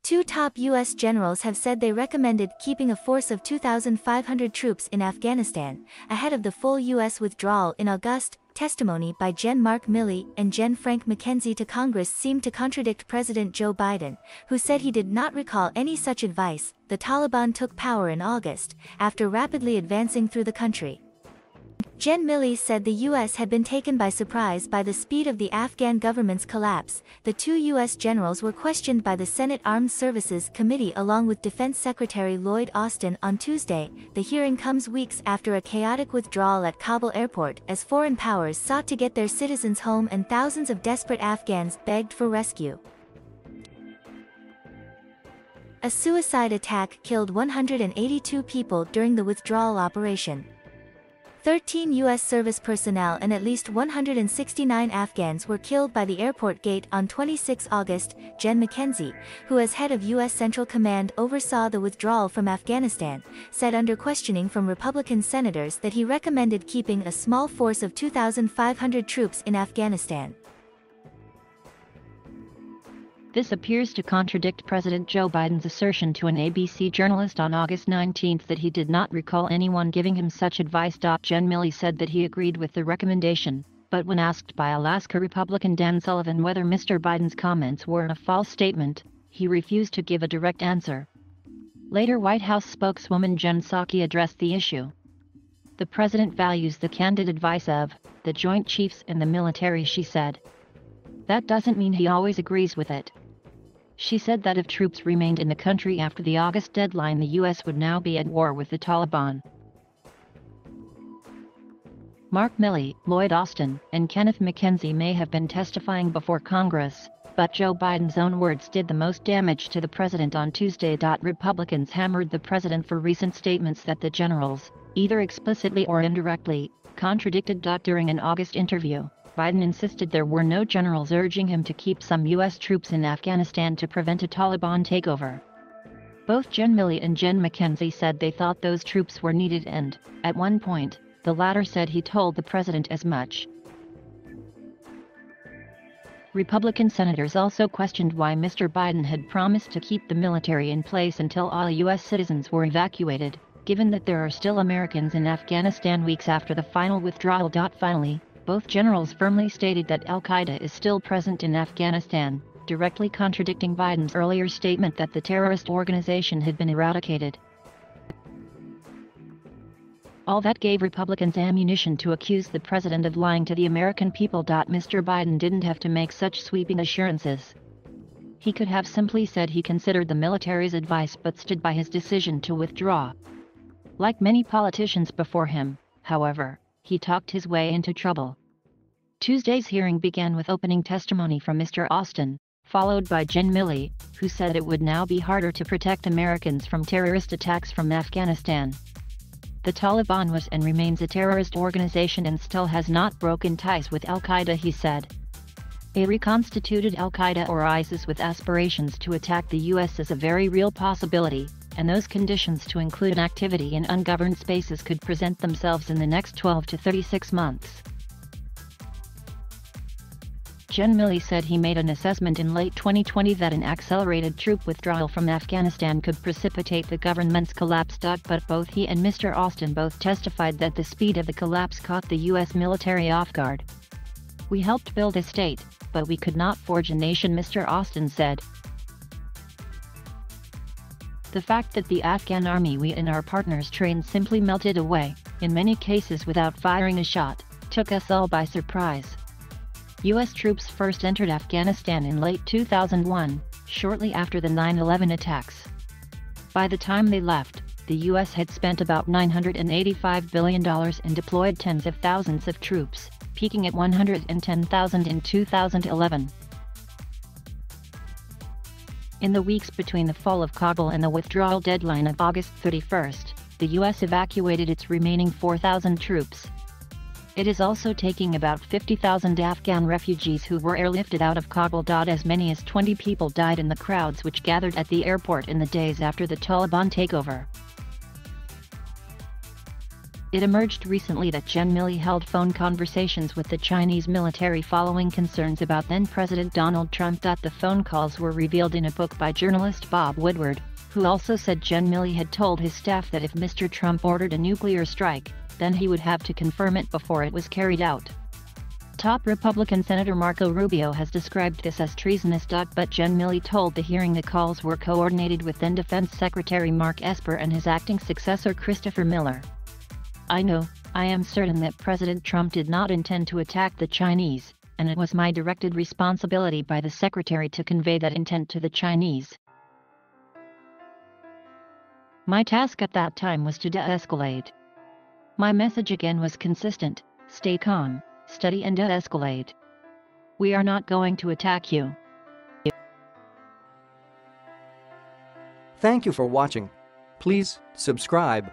Two top U.S. generals have said they recommended keeping a force of 2,500 troops in Afghanistan, ahead of the full U.S. withdrawal in August.Testimony by Gen. Mark Milley and Gen. Frank McKenzie to Congress seemed to contradict President Joe Biden, who said he did not recall any such advice. The Taliban took power in August, after rapidly advancing through the country. Gen. Milley said the U.S. had been taken by surprise by the speed of the Afghan government's collapse. The two U.S. generals were questioned by the Senate Armed Services Committee along with Defense Secretary Lloyd Austin on Tuesday. The hearing comes weeks after a chaotic withdrawal at Kabul airport as foreign powers sought to get their citizens home and thousands of desperate Afghans begged for rescue. A suicide attack killed 182 people during the withdrawal operation. 13 U.S. service personnel and at least 169 Afghans were killed by the airport gate on 26 August. Gen. McKenzie, who as head of U.S. Central Command oversaw the withdrawal from Afghanistan, said under questioning from Republican senators that he recommended keeping a small force of 2,500 troops in Afghanistan. This appears to contradict President Joe Biden's assertion to an ABC journalist on August 19 that he did not recall anyone giving him such advice. Gen. Milley said that he agreed with the recommendation, but when asked by Alaska Republican Dan Sullivan whether Mr. Biden's comments were a false statement, he refused to give a direct answer. Later White House spokeswoman Jen Psaki addressed the issue. The president values the candid advice of the Joint Chiefs and the military, she said. That doesn't mean he always agrees with it. She said that if troops remained in the country after the August deadline, the U.S. would now be at war with the Taliban. Mark Milley, Lloyd Austin, and Kenneth McKenzie may have been testifying before Congress, but Joe Biden's own words did the most damage to the president on Tuesday. Republicans hammered the president for recent statements that the generals, either explicitly or indirectly, contradicted. During an August interview, Biden insisted there were no generals urging him to keep some U.S. troops in Afghanistan to prevent a Taliban takeover. Both Gen. Milley and Gen. McKenzie said they thought those troops were needed and, at one point, the latter said he told the president as much. Republican senators also questioned why Mr. Biden had promised to keep the military in place until all U.S. citizens were evacuated, given that there are still Americans in Afghanistan weeks after the final withdrawal. Finally, both generals firmly stated that al-Qaeda is still present in Afghanistan, directly contradicting Biden's earlier statement that the terrorist organization had been eradicated. All that gave Republicans ammunition to accuse the president of lying to the American people. Mr. Biden didn't have to make such sweeping assurances. He could have simply said he considered the military's advice but stood by his decision to withdraw. Like many politicians before him, however, he talked his way into trouble. Tuesday's hearing began with opening testimony from Mr. Austin, followed by Gen. Milley, who said it would now be harder to protect Americans from terrorist attacks from Afghanistan. The Taliban was and remains a terrorist organization and still has not broken ties with al-Qaeda, he said. A reconstituted al-Qaeda or ISIS with aspirations to attack the U.S. is a very real possibility, and those conditions to include an activity in ungoverned spaces could present themselves in the next 12 to 36 months. Gen. Milley said he made an assessment in late 2020 that an accelerated troop withdrawal from Afghanistan could precipitate the government's collapse. But both he and Mr. Austin both testified that the speed of the collapse caught the U.S. military off guard. We helped build a state, but we could not forge a nation, Mr. Austin said. The fact that the Afghan army we and our partners trained simply melted away, in many cases without firing a shot, took us all by surprise. U.S. troops first entered Afghanistan in late 2001, shortly after the 9/11 attacks. By the time they left, the U.S. had spent about $985 billion and deployed tens of thousands of troops, peaking at 110,000 in 2011. In the weeks between the fall of Kabul and the withdrawal deadline of August 31, the U.S. evacuated its remaining 4,000 troops. It is also taking about 50,000 Afghan refugees who were airlifted out of Kabul. As many as 20 people died in the crowds which gathered at the airport in the days after the Taliban takeover. It emerged recently that Gen Milley held phone conversations with the Chinese military following concerns about then-President Donald Trump. The phone calls were revealed in a book by journalist Bob Woodward, who also said Gen Milley had told his staff that if Mr. Trump ordered a nuclear strike, then he would have to confirm it before it was carried out. Top Republican Senator Marco Rubio has described this as treasonous. But Gen Milley told the hearing the calls were coordinated with then Defense Secretary Mark Esper and his acting successor Christopher Miller. I am certain that President Trump did not intend to attack the Chinese, and it was my directed responsibility by the Secretary to convey that intent to the Chinese. My task at that time was to de-escalate. My message again was consistent: stay calm, study and de-escalate. We are not going to attack you. Thank you for watching. Please subscribe.